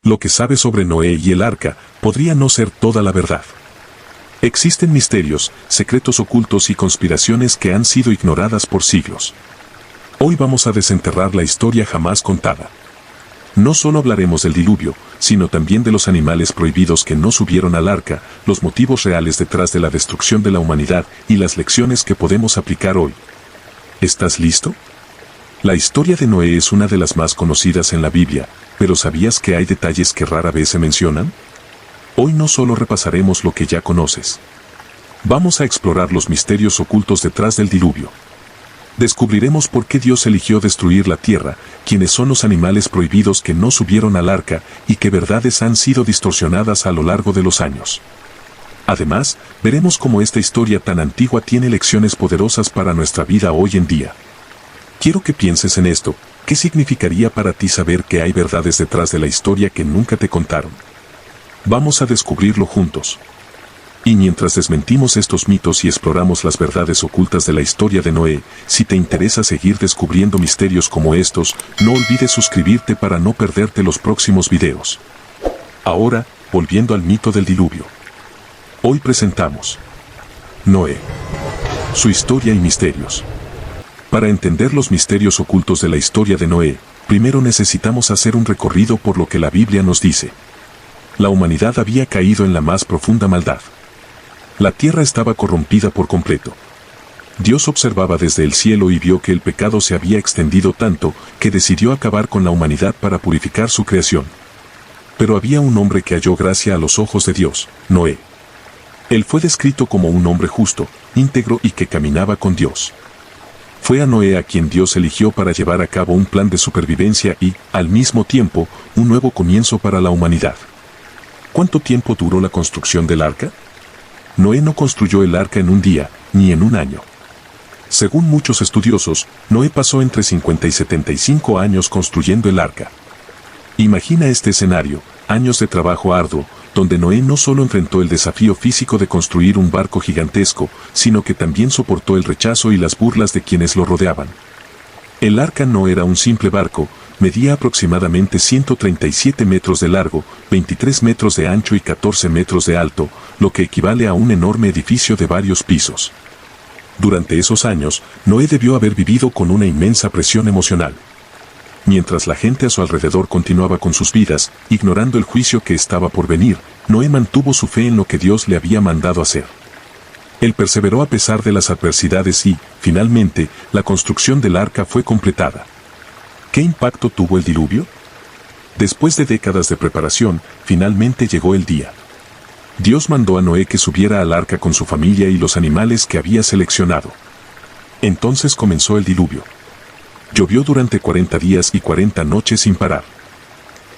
Lo que sabe sobre Noé y el arca podría no ser toda la verdad. Existen misterios, secretos ocultos y conspiraciones que han sido ignoradas por siglos. Hoy vamos a desenterrar la historia jamás contada. No solo hablaremos del diluvio, sino también de los animales prohibidos que no subieron al arca, los motivos reales detrás de la destrucción de la humanidad y las lecciones que podemos aplicar hoy. ¿Estás listo? La historia de Noé es una de las más conocidas en la Biblia, pero ¿sabías que hay detalles que rara vez se mencionan? Hoy no solo repasaremos lo que ya conoces. Vamos a explorar los misterios ocultos detrás del diluvio. Descubriremos por qué Dios eligió destruir la tierra, quiénes son los animales prohibidos que no subieron al arca y qué verdades han sido distorsionadas a lo largo de los años. Además, veremos cómo esta historia tan antigua tiene lecciones poderosas para nuestra vida hoy en día. Quiero que pienses en esto. ¿Qué significaría para ti saber que hay verdades detrás de la historia que nunca te contaron? Vamos a descubrirlo juntos. Y mientras desmentimos estos mitos y exploramos las verdades ocultas de la historia de Noé, si te interesa seguir descubriendo misterios como estos, no olvides suscribirte para no perderte los próximos videos. Ahora, volviendo al mito del diluvio. Hoy presentamos Noé, su historia y misterios. Para entender los misterios ocultos de la historia de Noé, primero necesitamos hacer un recorrido por lo que la Biblia nos dice. La humanidad había caído en la más profunda maldad. La tierra estaba corrompida por completo. Dios observaba desde el cielo y vio que el pecado se había extendido tanto que decidió acabar con la humanidad para purificar su creación. Pero había un hombre que halló gracia a los ojos de Dios, Noé. Él fue descrito como un hombre justo, íntegro y que caminaba con Dios. Fue a Noé a quien Dios eligió para llevar a cabo un plan de supervivencia y, al mismo tiempo, un nuevo comienzo para la humanidad. ¿Cuánto tiempo duró la construcción del arca? Noé no construyó el arca en un día, ni en un año. Según muchos estudiosos, Noé pasó entre 50 y 75 años construyendo el arca. Imagina este escenario, años de trabajo arduo, donde Noé no solo enfrentó el desafío físico de construir un barco gigantesco, sino que también soportó el rechazo y las burlas de quienes lo rodeaban. El arca no era un simple barco, medía aproximadamente 137 metros de largo, 23 metros de ancho y 14 metros de alto, lo que equivale a un enorme edificio de varios pisos. Durante esos años, Noé debió haber vivido con una inmensa presión emocional. Mientras la gente a su alrededor continuaba con sus vidas, ignorando el juicio que estaba por venir, Noé mantuvo su fe en lo que Dios le había mandado hacer. Él perseveró a pesar de las adversidades y, finalmente, la construcción del arca fue completada. ¿Qué impacto tuvo el diluvio? Después de décadas de preparación, finalmente llegó el día. Dios mandó a Noé que subiera al arca con su familia y los animales que había seleccionado. Entonces comenzó el diluvio. Llovió durante 40 días y 40 noches sin parar.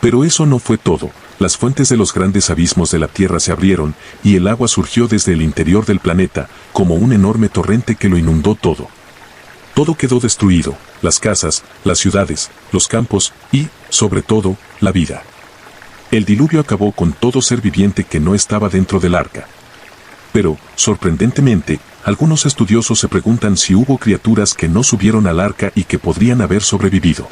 Pero eso no fue todo. Las fuentes de los grandes abismos de la tierra se abrieron, y el agua surgió desde el interior del planeta, como un enorme torrente que lo inundó todo. Todo quedó destruido, las casas, las ciudades, los campos y, sobre todo, la vida. El diluvio acabó con todo ser viviente que no estaba dentro del arca. Pero, sorprendentemente, algunos estudiosos se preguntan si hubo criaturas que no subieron al arca y que podrían haber sobrevivido.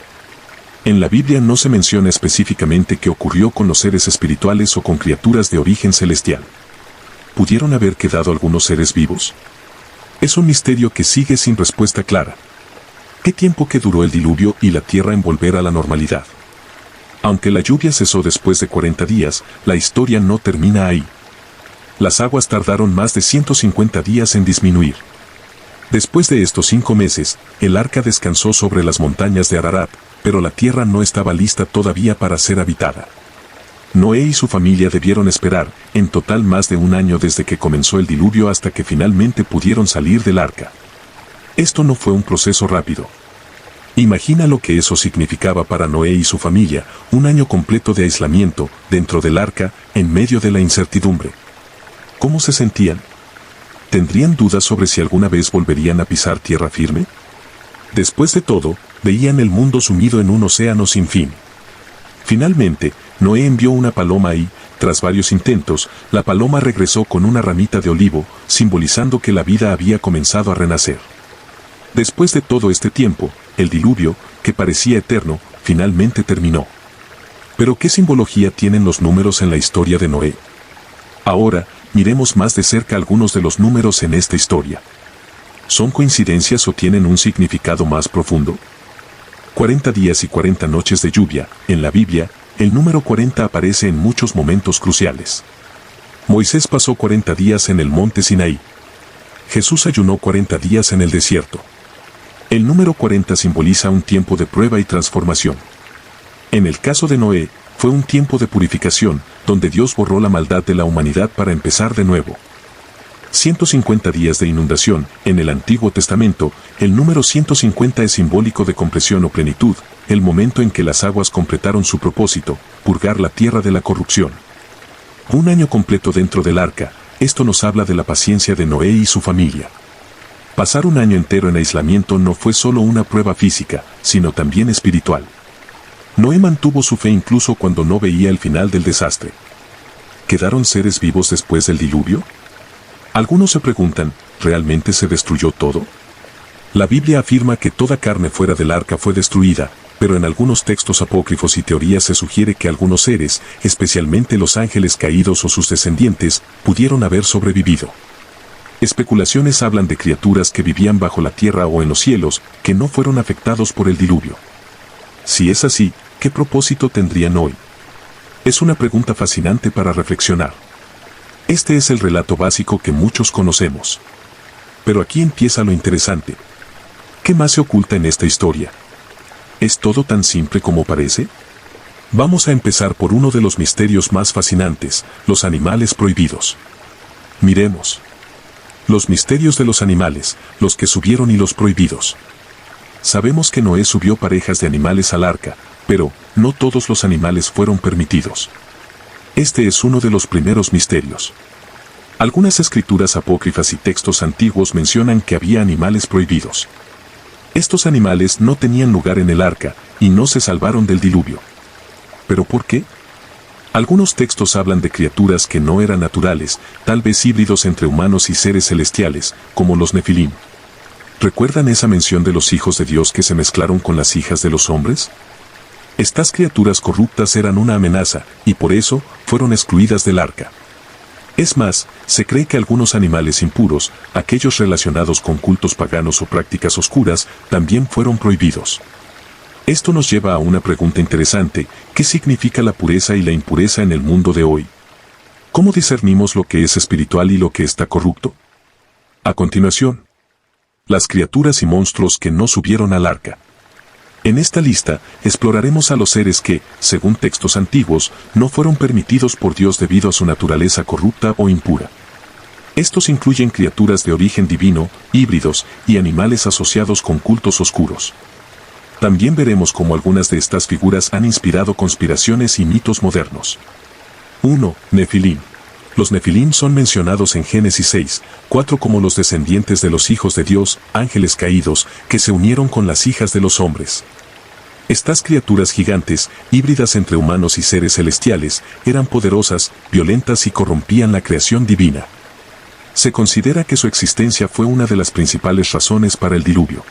En la Biblia no se menciona específicamente qué ocurrió con los seres espirituales o con criaturas de origen celestial. ¿Pudieron haber quedado algunos seres vivos? Es un misterio que sigue sin respuesta clara. ¿Qué tiempo que duró el diluvio y la tierra en volver a la normalidad? Aunque la lluvia cesó después de 40 días, la historia no termina ahí. Las aguas tardaron más de 150 días en disminuir. Después de estos 5 meses, el arca descansó sobre las montañas de Ararat, pero la tierra no estaba lista todavía para ser habitada. Noé y su familia debieron esperar, en total más de un año desde que comenzó el diluvio hasta que finalmente pudieron salir del arca. Esto no fue un proceso rápido. Imagina lo que eso significaba para Noé y su familia, un año completo de aislamiento, dentro del arca, en medio de la incertidumbre. ¿Cómo se sentían? ¿Tendrían dudas sobre si alguna vez volverían a pisar tierra firme? Después de todo, veían el mundo sumido en un océano sin fin. Finalmente, Noé envió una paloma y, tras varios intentos, la paloma regresó con una ramita de olivo, simbolizando que la vida había comenzado a renacer. Después de todo este tiempo, el diluvio, que parecía eterno, finalmente terminó. Pero ¿qué simbología tienen los números en la historia de Noé? Ahora, miremos más de cerca algunos de los números en esta historia. ¿Son coincidencias o tienen un significado más profundo? 40 días y 40 noches de lluvia. En la Biblia, el número 40 aparece en muchos momentos cruciales. Moisés pasó 40 días en el monte Sinaí. Jesús ayunó 40 días en el desierto. El número 40 simboliza un tiempo de prueba y transformación. En el caso de Noé, fue un tiempo de purificación, donde Dios borró la maldad de la humanidad para empezar de nuevo. 150 días de inundación. En el Antiguo Testamento, el número 150 es simbólico de compresión o plenitud, el momento en que las aguas completaron su propósito, purgar la tierra de la corrupción. Un año completo dentro del arca. Esto nos habla de la paciencia de Noé y su familia. Pasar un año entero en aislamiento no fue solo una prueba física, sino también espiritual. Noé mantuvo su fe incluso cuando no veía el final del desastre. ¿Quedaron seres vivos después del diluvio? Algunos se preguntan, ¿realmente se destruyó todo? La Biblia afirma que toda carne fuera del arca fue destruida, pero en algunos textos apócrifos y teorías se sugiere que algunos seres, especialmente los ángeles caídos o sus descendientes, pudieron haber sobrevivido. Especulaciones hablan de criaturas que vivían bajo la tierra o en los cielos, que no fueron afectados por el diluvio. Si es así, ¿qué propósito tendrían hoy? Es una pregunta fascinante para reflexionar. Este es el relato básico que muchos conocemos. Pero aquí empieza lo interesante. ¿Qué más se oculta en esta historia? ¿Es todo tan simple como parece? Vamos a empezar por uno de los misterios más fascinantes, los animales prohibidos. Miremos. Los misterios de los animales, los que subieron y los prohibidos. Sabemos que Noé subió parejas de animales al arca, pero no todos los animales fueron permitidos. Este es uno de los primeros misterios. Algunas escrituras apócrifas y textos antiguos mencionan que había animales prohibidos. Estos animales no tenían lugar en el arca, y no se salvaron del diluvio. ¿Pero por qué? Algunos textos hablan de criaturas que no eran naturales, tal vez híbridos entre humanos y seres celestiales, como los nefilim. ¿Recuerdan esa mención de los hijos de Dios que se mezclaron con las hijas de los hombres? Estas criaturas corruptas eran una amenaza, y por eso fueron excluidas del arca. Es más, se cree que algunos animales impuros, aquellos relacionados con cultos paganos o prácticas oscuras, también fueron prohibidos. Esto nos lleva a una pregunta interesante: ¿qué significa la pureza y la impureza en el mundo de hoy? ¿Cómo discernimos lo que es espiritual y lo que está corrupto? A continuación, las criaturas y monstruos que no subieron al arca. En esta lista, exploraremos a los seres que, según textos antiguos, no fueron permitidos por Dios debido a su naturaleza corrupta o impura. Estos incluyen criaturas de origen divino, híbridos y animales asociados con cultos oscuros. También veremos cómo algunas de estas figuras han inspirado conspiraciones y mitos modernos. 1. Nefilim. Los nefilim son mencionados en Génesis 6:4 como los descendientes de los hijos de Dios, ángeles caídos, que se unieron con las hijas de los hombres. Estas criaturas gigantes, híbridas entre humanos y seres celestiales, eran poderosas, violentas y corrompían la creación divina. Se considera que su existencia fue una de las principales razones para el diluvio.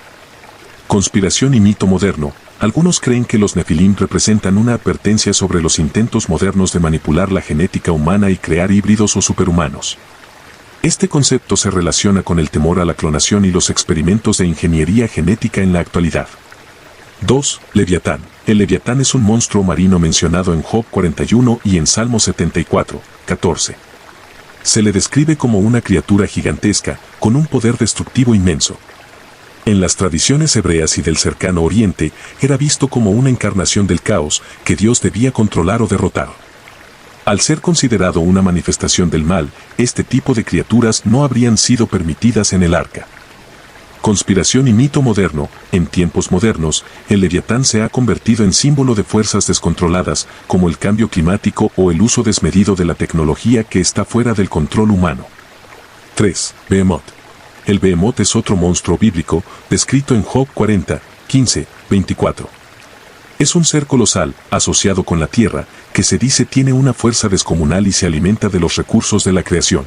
Conspiración y mito moderno. Algunos creen que los nefilim representan una advertencia sobre los intentos modernos de manipular la genética humana y crear híbridos o superhumanos. Este concepto se relaciona con el temor a la clonación y los experimentos de ingeniería genética en la actualidad. 2. Leviatán. El Leviatán es un monstruo marino mencionado en Job 41 y en Salmo 74:14. Se le describe como una criatura gigantesca, con un poder destructivo inmenso. En las tradiciones hebreas y del cercano Oriente, era visto como una encarnación del caos que Dios debía controlar o derrotar. Al ser considerado una manifestación del mal, este tipo de criaturas no habrían sido permitidas en el arca. Conspiración y mito moderno. En tiempos modernos, el Leviatán se ha convertido en símbolo de fuerzas descontroladas, como el cambio climático o el uso desmedido de la tecnología que está fuera del control humano. 3. Behemoth. El Behemoth es otro monstruo bíblico, descrito en Job 40:15-24. Es un ser colosal, asociado con la tierra, que se dice tiene una fuerza descomunal y se alimenta de los recursos de la creación.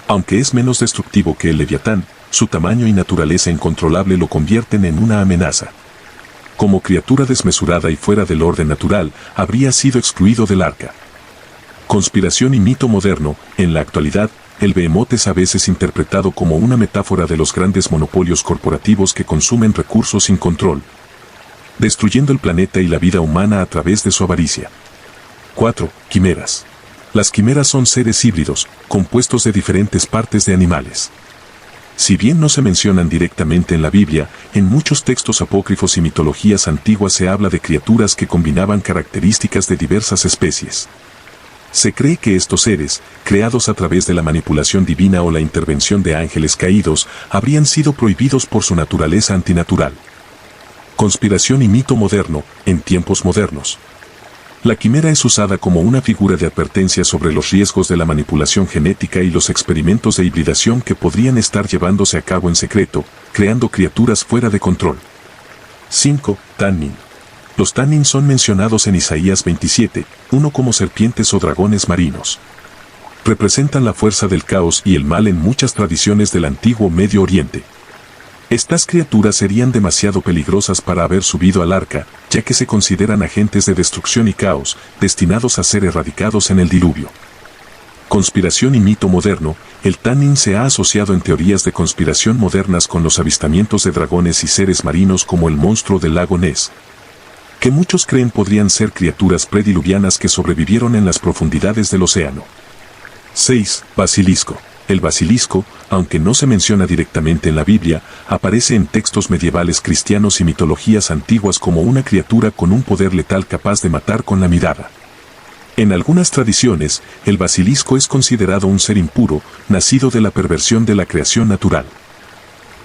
Aunque es menos destructivo que el Leviatán, su tamaño y naturaleza incontrolable lo convierten en una amenaza. como criatura desmesurada y fuera del orden natural, habría sido excluido del arca. Conspiración y mito moderno. En la actualidad, el Behemoth es a veces interpretado como una metáfora de los grandes monopolios corporativos que consumen recursos sin control, destruyendo el planeta y la vida humana a través de su avaricia. 4. Quimeras. Las quimeras son seres híbridos, compuestos de diferentes partes de animales. Si bien no se mencionan directamente en la Biblia, en muchos textos apócrifos y mitologías antiguas se habla de criaturas que combinaban características de diversas especies. Se cree que estos seres, creados a través de la manipulación divina o la intervención de ángeles caídos, habrían sido prohibidos por su naturaleza antinatural. Conspiración y mito moderno. En tiempos modernos, la quimera es usada como una figura de advertencia sobre los riesgos de la manipulación genética y los experimentos de hibridación que podrían estar llevándose a cabo en secreto, creando criaturas fuera de control. 5. Tannin. Los Tannin son mencionados en Isaías 27:1 como serpientes o dragones marinos. Representan la fuerza del caos y el mal en muchas tradiciones del antiguo Medio Oriente. Estas criaturas serían demasiado peligrosas para haber subido al arca, ya que se consideran agentes de destrucción y caos, destinados a ser erradicados en el diluvio. Conspiración y mito moderno. El Tannin se ha asociado en teorías de conspiración modernas con los avistamientos de dragones y seres marinos como el monstruo del lago Ness, que muchos creen podrían ser criaturas prediluvianas que sobrevivieron en las profundidades del océano. 6. Basilisco. El basilisco, aunque no se menciona directamente en la Biblia, aparece en textos medievales cristianos y mitologías antiguas como una criatura con un poder letal capaz de matar con la mirada. En algunas tradiciones, el basilisco es considerado un ser impuro, nacido de la perversión de la creación natural.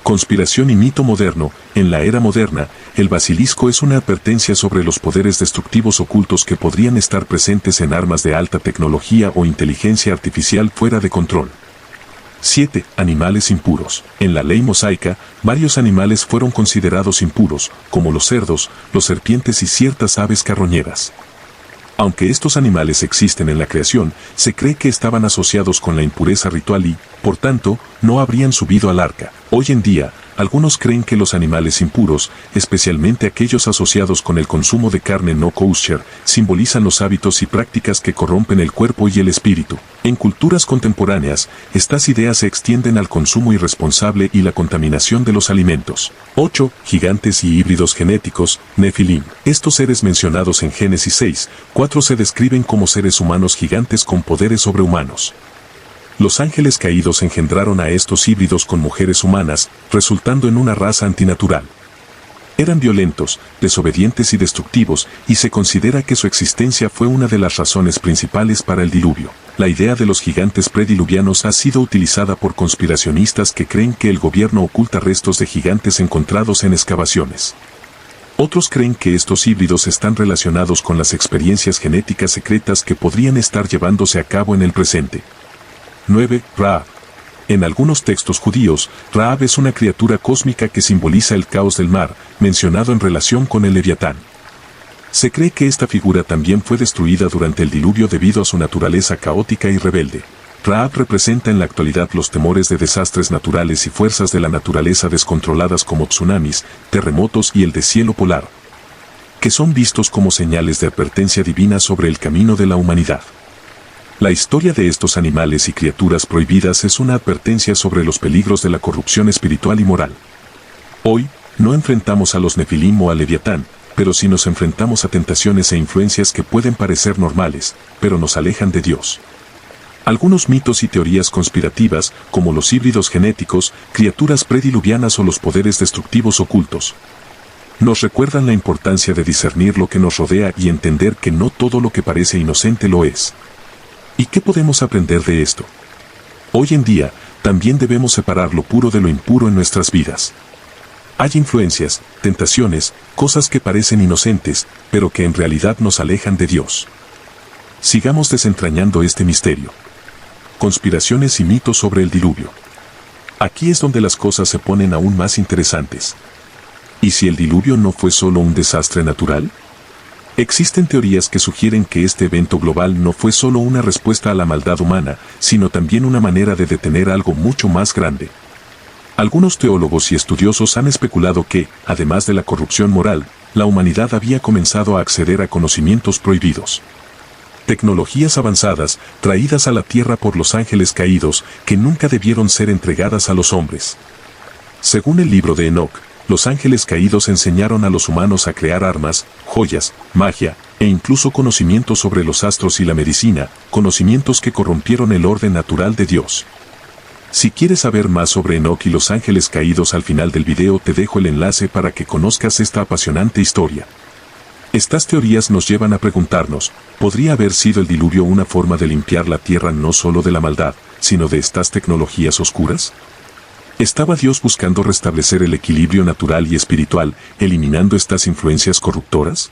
Conspiración y mito moderno. En la era moderna, el basilisco es una advertencia sobre los poderes destructivos ocultos que podrían estar presentes en armas de alta tecnología o inteligencia artificial fuera de control. 7. Animales impuros. En la ley mosaica, varios animales fueron considerados impuros, como los cerdos, los serpientes y ciertas aves carroñeras. Aunque estos animales existen en la creación, se cree que estaban asociados con la impureza ritual y, por tanto, no habrían subido al arca. Hoy en día, algunos creen que los animales impuros, especialmente aquellos asociados con el consumo de carne no kosher, simbolizan los hábitos y prácticas que corrompen el cuerpo y el espíritu. En culturas contemporáneas, estas ideas se extienden al consumo irresponsable y la contaminación de los alimentos. 8. Gigantes y híbridos genéticos, Nefilim. Estos seres mencionados en Génesis 6:4 se describen como seres humanos gigantes con poderes sobrehumanos. Los ángeles caídos engendraron a estos híbridos con mujeres humanas, resultando en una raza antinatural. Eran violentos, desobedientes y destructivos, y se considera que su existencia fue una de las razones principales para el diluvio. La idea de los gigantes prediluvianos ha sido utilizada por conspiracionistas que creen que el gobierno oculta restos de gigantes encontrados en excavaciones. Otros creen que estos híbridos están relacionados con las experiencias genéticas secretas que podrían estar llevándose a cabo en el presente. 9. Raab. En algunos textos judíos, Raab es una criatura cósmica que simboliza el caos del mar, mencionado en relación con el Leviatán. Se cree que esta figura también fue destruida durante el diluvio debido a su naturaleza caótica y rebelde. Raab representa en la actualidad los temores de desastres naturales y fuerzas de la naturaleza descontroladas como tsunamis, terremotos y el deshielo polar, que son vistos como señales de advertencia divina sobre el camino de la humanidad. La historia de estos animales y criaturas prohibidas es una advertencia sobre los peligros de la corrupción espiritual y moral. Hoy, no enfrentamos a los Nefilim o al Leviatán, pero sí nos enfrentamos a tentaciones e influencias que pueden parecer normales, pero nos alejan de Dios. Algunos mitos y teorías conspirativas, como los híbridos genéticos, criaturas prediluvianas o los poderes destructivos ocultos, nos recuerdan la importancia de discernir lo que nos rodea y entender que no todo lo que parece inocente lo es. ¿Y qué podemos aprender de esto? Hoy en día, también debemos separar lo puro de lo impuro en nuestras vidas. Hay influencias, tentaciones, cosas que parecen inocentes, pero que en realidad nos alejan de Dios. Sigamos desentrañando este misterio. Conspiraciones y mitos sobre el diluvio. Aquí es donde las cosas se ponen aún más interesantes. ¿Y si el diluvio no fue solo un desastre natural? Existen teorías que sugieren que este evento global no fue solo una respuesta a la maldad humana, sino también una manera de detener algo mucho más grande. Algunos teólogos y estudiosos han especulado que, además de la corrupción moral, la humanidad había comenzado a acceder a conocimientos prohibidos. Tecnologías avanzadas, traídas a la tierra por los ángeles caídos, que nunca debieron ser entregadas a los hombres. Según el libro de Enoc, los ángeles caídos enseñaron a los humanos a crear armas, joyas, magia, e incluso conocimientos sobre los astros y la medicina, conocimientos que corrompieron el orden natural de Dios. Si quieres saber más sobre Enoc y los ángeles caídos, al final del video te dejo el enlace para que conozcas esta apasionante historia. Estas teorías nos llevan a preguntarnos, ¿podría haber sido el diluvio una forma de limpiar la tierra no solo de la maldad, sino de estas tecnologías oscuras? ¿Estaba Dios buscando restablecer el equilibrio natural y espiritual, eliminando estas influencias corruptoras?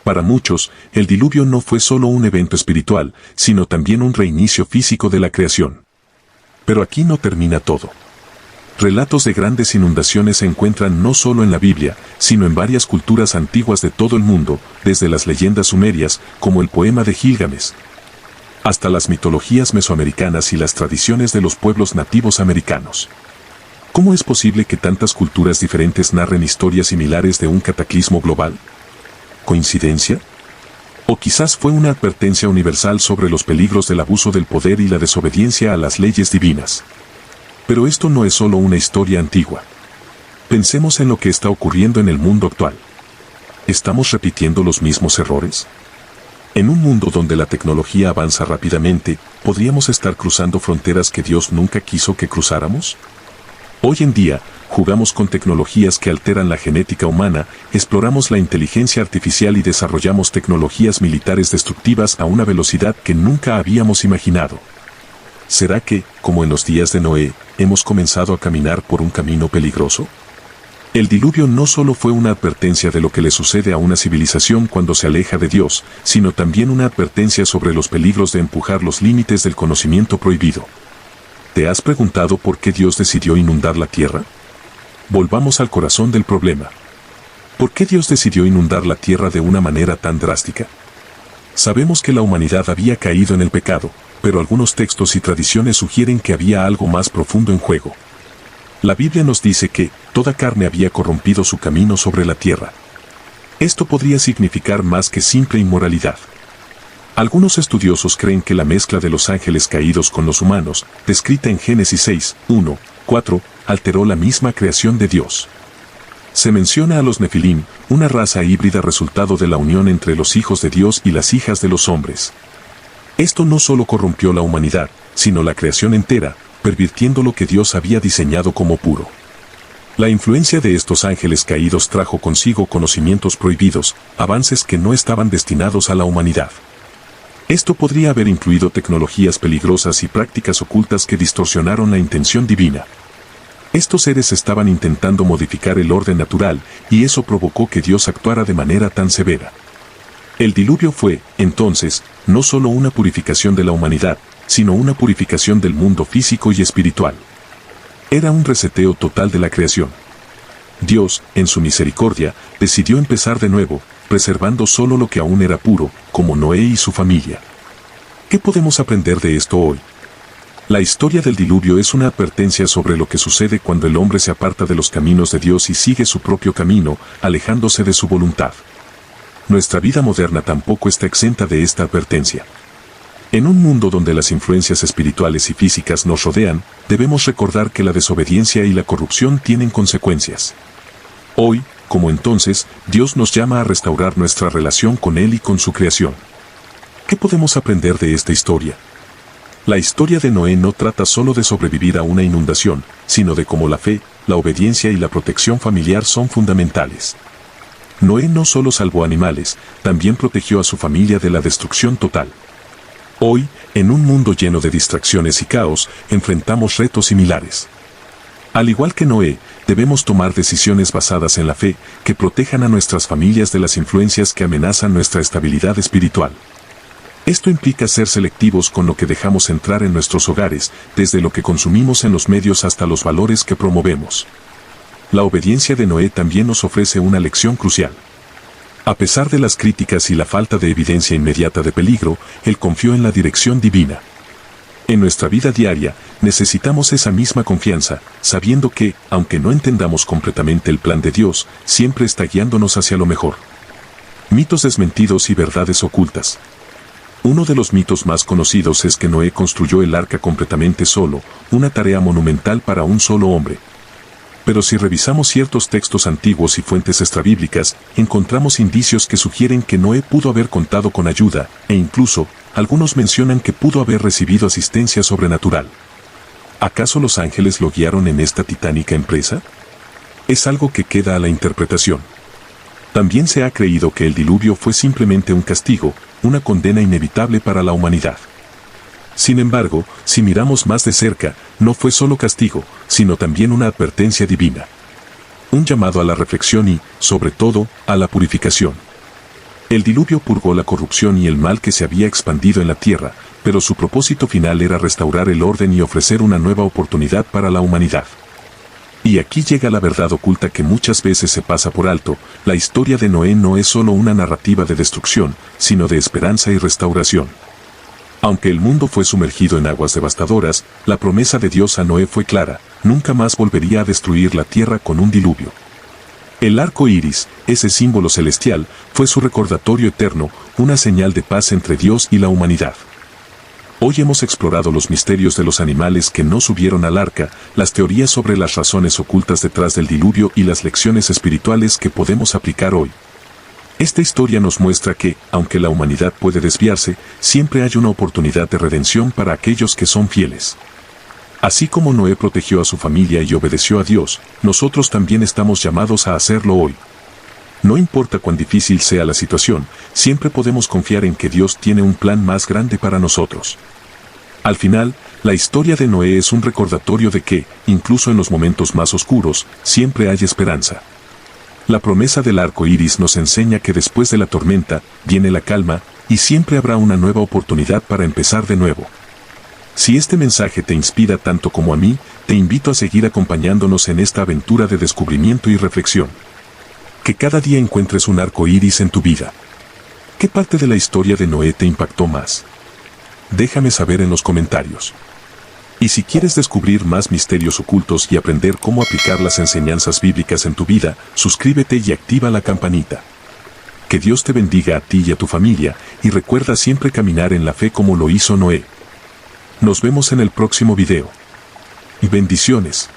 Para muchos, el diluvio no fue solo un evento espiritual, sino también un reinicio físico de la creación. Pero aquí no termina todo. Relatos de grandes inundaciones se encuentran no solo en la Biblia, sino en varias culturas antiguas de todo el mundo, desde las leyendas sumerias, como el poema de Gilgamesh, hasta las mitologías mesoamericanas y las tradiciones de los pueblos nativos americanos. ¿Cómo es posible que tantas culturas diferentes narren historias similares de un cataclismo global? ¿Coincidencia? ¿O quizás fue una advertencia universal sobre los peligros del abuso del poder y la desobediencia a las leyes divinas? Pero esto no es solo una historia antigua. Pensemos en lo que está ocurriendo en el mundo actual. ¿Estamos repitiendo los mismos errores? En un mundo donde la tecnología avanza rápidamente, ¿podríamos estar cruzando fronteras que Dios nunca quiso que cruzáramos? Hoy en día, jugamos con tecnologías que alteran la genética humana, exploramos la inteligencia artificial y desarrollamos tecnologías militares destructivas a una velocidad que nunca habíamos imaginado. ¿Será que, como en los días de Noé, hemos comenzado a caminar por un camino peligroso? El diluvio no solo fue una advertencia de lo que le sucede a una civilización cuando se aleja de Dios, sino también una advertencia sobre los peligros de empujar los límites del conocimiento prohibido. ¿Te has preguntado por qué Dios decidió inundar la tierra? Volvamos al corazón del problema. ¿Por qué Dios decidió inundar la tierra de una manera tan drástica? Sabemos que la humanidad había caído en el pecado, pero algunos textos y tradiciones sugieren que había algo más profundo en juego. La Biblia nos dice que toda carne había corrompido su camino sobre la tierra. Esto podría significar más que simple inmoralidad. Algunos estudiosos creen que la mezcla de los ángeles caídos con los humanos, descrita en Génesis 6, 1, 4, alteró la misma creación de Dios. Se menciona a los Nefilim, una raza híbrida resultado de la unión entre los hijos de Dios y las hijas de los hombres. Esto no solo corrompió la humanidad, sino la creación entera, pervirtiendo lo que Dios había diseñado como puro. La influencia de estos ángeles caídos trajo consigo conocimientos prohibidos, avances que no estaban destinados a la humanidad. Esto podría haber incluido tecnologías peligrosas y prácticas ocultas que distorsionaron la intención divina. Estos seres estaban intentando modificar el orden natural, y eso provocó que Dios actuara de manera tan severa. El diluvio fue, entonces, no solo una purificación de la humanidad, sino una purificación del mundo físico y espiritual. Era un reseteo total de la creación. Dios, en su misericordia, decidió empezar de nuevo, preservando solo lo que aún era puro, como Noé y su familia. ¿Qué podemos aprender de esto hoy? La historia del diluvio es una advertencia sobre lo que sucede cuando el hombre se aparta de los caminos de Dios y sigue su propio camino, alejándose de su voluntad. Nuestra vida moderna tampoco está exenta de esta advertencia. En un mundo donde las influencias espirituales y físicas nos rodean, debemos recordar que la desobediencia y la corrupción tienen consecuencias. Hoy, como entonces, Dios nos llama a restaurar nuestra relación con Él y con su creación. ¿Qué podemos aprender de esta historia? La historia de Noé no trata solo de sobrevivir a una inundación, sino de cómo la fe, la obediencia y la protección familiar son fundamentales. Noé no solo salvó animales, también protegió a su familia de la destrucción total. Hoy, en un mundo lleno de distracciones y caos, enfrentamos retos similares. Al igual que Noé, debemos tomar decisiones basadas en la fe, que protejan a nuestras familias de las influencias que amenazan nuestra estabilidad espiritual. Esto implica ser selectivos con lo que dejamos entrar en nuestros hogares, desde lo que consumimos en los medios hasta los valores que promovemos. La obediencia de Noé también nos ofrece una lección crucial. A pesar de las críticas y la falta de evidencia inmediata de peligro, él confió en la dirección divina. En nuestra vida diaria, necesitamos esa misma confianza, sabiendo que, aunque no entendamos completamente el plan de Dios, siempre está guiándonos hacia lo mejor. Mitos desmentidos y verdades ocultas. Uno de los mitos más conocidos es que Noé construyó el arca completamente solo, una tarea monumental para un solo hombre. Pero si revisamos ciertos textos antiguos y fuentes extrabíblicas, encontramos indicios que sugieren que Noé pudo haber contado con ayuda, e incluso, algunos mencionan que pudo haber recibido asistencia sobrenatural. ¿Acaso los ángeles lo guiaron en esta titánica empresa? Es algo que queda a la interpretación. También se ha creído que el diluvio fue simplemente un castigo, una condena inevitable para la humanidad. Sin embargo, si miramos más de cerca, no fue solo castigo, sino también una advertencia divina. Un llamado a la reflexión y, sobre todo, a la purificación. El diluvio purgó la corrupción y el mal que se había expandido en la tierra, pero su propósito final era restaurar el orden y ofrecer una nueva oportunidad para la humanidad. Y aquí llega la verdad oculta que muchas veces se pasa por alto: la historia de Noé no es solo una narrativa de destrucción, sino de esperanza y restauración. Aunque el mundo fue sumergido en aguas devastadoras, la promesa de Dios a Noé fue clara: nunca más volvería a destruir la tierra con un diluvio. El arco iris, ese símbolo celestial, fue su recordatorio eterno, una señal de paz entre Dios y la humanidad. Hoy hemos explorado los misterios de los animales que no subieron al arca, las teorías sobre las razones ocultas detrás del diluvio y las lecciones espirituales que podemos aplicar hoy. Esta historia nos muestra que, aunque la humanidad puede desviarse, siempre hay una oportunidad de redención para aquellos que son fieles. Así como Noé protegió a su familia y obedeció a Dios, nosotros también estamos llamados a hacerlo hoy. No importa cuán difícil sea la situación, siempre podemos confiar en que Dios tiene un plan más grande para nosotros. Al final, la historia de Noé es un recordatorio de que, incluso en los momentos más oscuros, siempre hay esperanza. La promesa del arco iris nos enseña que después de la tormenta, viene la calma, y siempre habrá una nueva oportunidad para empezar de nuevo. Si este mensaje te inspira tanto como a mí, te invito a seguir acompañándonos en esta aventura de descubrimiento y reflexión. Que cada día encuentres un arco iris en tu vida. ¿Qué parte de la historia de Noé te impactó más? Déjame saber en los comentarios. Y si quieres descubrir más misterios ocultos y aprender cómo aplicar las enseñanzas bíblicas en tu vida, suscríbete y activa la campanita. Que Dios te bendiga a ti y a tu familia, y recuerda siempre caminar en la fe como lo hizo Noé. Nos vemos en el próximo video. Bendiciones.